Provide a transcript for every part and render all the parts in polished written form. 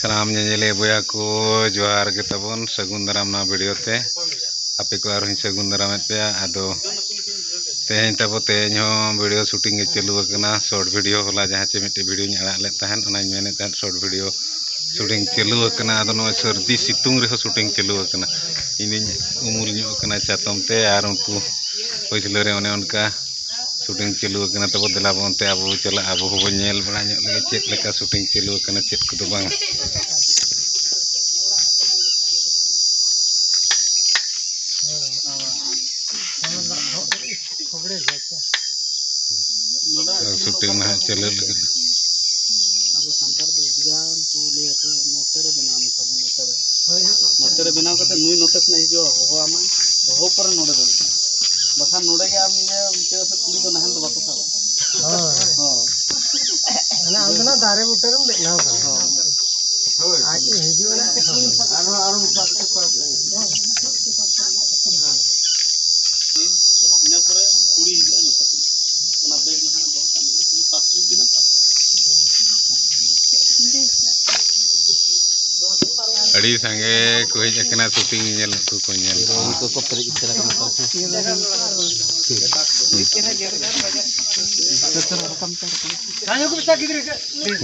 सानाम नेले बया को जोहार के तबन सगुन दाराम ना वीडियो ते आपे को आरो सगुन दाराम पे आदो तेहें तबो तेहें हो वीडियो शूटिंग के चालू करना शॉर्ट वीडियो होला जहाँ चे मिट्टी वीडियो अड़ा ले तहन ओनाई मेने तहन शॉर्ट वीडियो शूटिंग चालू करना आदो नो सर्दी सितुंग रे शूटिंग चालू करना इनी उमुल ᱧᱚᱜ करना चातम ते आर उनको पछले रे ओने उनका शूटिंग चालू करना तब दिला बनते अब चला अब हो नेल बड़ा लगे चेक लेका शूटिंग चालू करना चेक को तो बांग शूटिंग में चले लगे अब संतार दो दिगान को ले तो नोटेरे बनाव में सब नोटेरे बनाव करते नुई नोटेस नहीं जो हो आमा हो पर नोडे दो बखा नोडे के आम ये मुझे से कुली तो नहन तो बाको सब हां ना अंदना दारे बुटेरम देखना हां आज हिजू ना आरो इना परे कुड़ी हिजू नोटे ओना बैग ना दो कान खाली पासबुक के ना अड़ी संगे कोई जकना शूटिंग नेल को नेल इनको को पर इस तरह का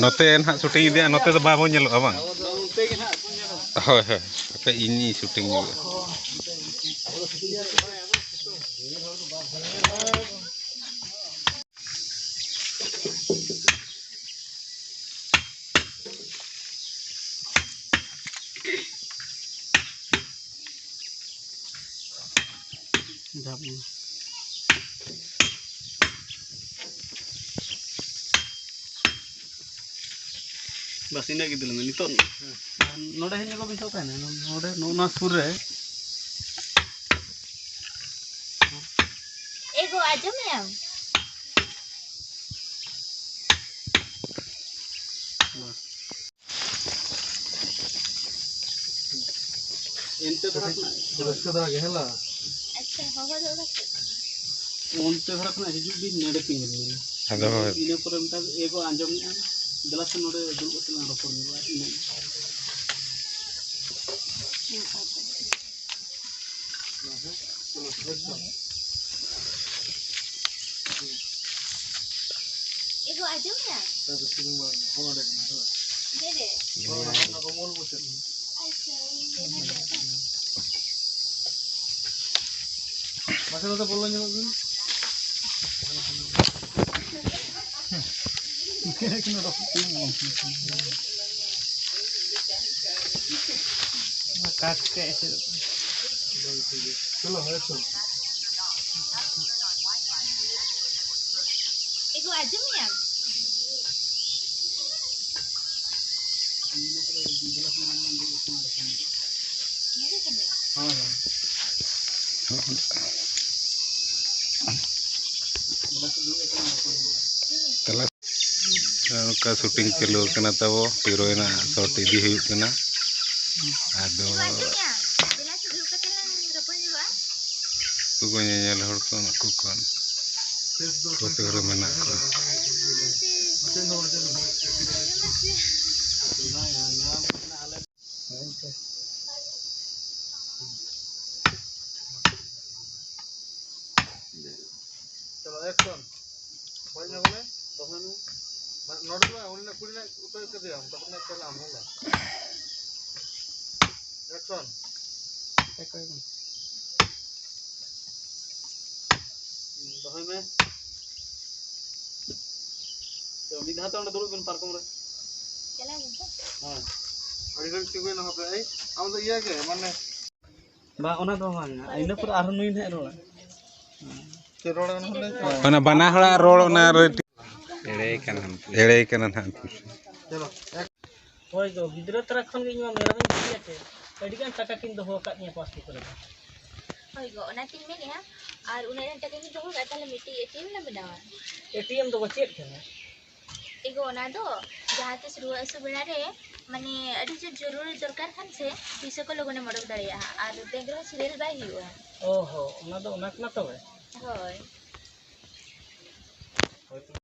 नोते ना शूटिंग दे नोते तो बाबो नेलो बांग होय होय पे इनी शूटिंग बस इना की दिल में नितो नोडे हेने को बिसो काने नोडे नोना सुर रे एगो आजो में आम एंते थोड़ा रस्का दरा गेला अच्छा होगा होगा ओनते थोड़ा ना हिजु भी नेडे पिंगल में आदो इने पर मता एगो आंजम में दला से नोडे दुल कतला रोपन में इने एगो आजो में आम दे दे मासे तो बोललो ᱧᱮᱞᱚᱜ बिन काट के ऐसे चलो है तो एगो आजो में आम हां का शूटिंग चालू करना तब हीरोइन शॉट इदी हुई करना आदो दिला से दुल कतला रोपन जुआ को नेल हर को ना को तो मना को चलो एक्शन होय ना बोले तखन नोडला ओने कुड़ीना उतर के दिया तखन चल हम होला एक्शन दहय में तो मिधा तो दुड़ बिन पार्कम रे चला गया हां अड़ी गण के कोई ना होबे ए हम तो इया के माने बा ओना दो बांग इना पर आरो नुई ने रोला के रोला ओना बना हड़ा रोड ओना एड़े कना ना चलो होय दो गिदरा तरह खन गे इमा मेरा दिन दियाते अडिगान टाका किन दो होका निया पासबुक करे होय गो ओना तीन में गया और उन्हें टके की दो का ताले मिट्टी एटीएम ना बनावा एटीएम दो चेक करे एगो ओना दो जहां ते रुआ असु बेला रे माने अडी जो जरूरी दरकार खान से पीसे को लोगने मडक दाड़िया और बैंक रे सीरियल बाय हुआ ओहो ओना दो ओना कना तबे होय होय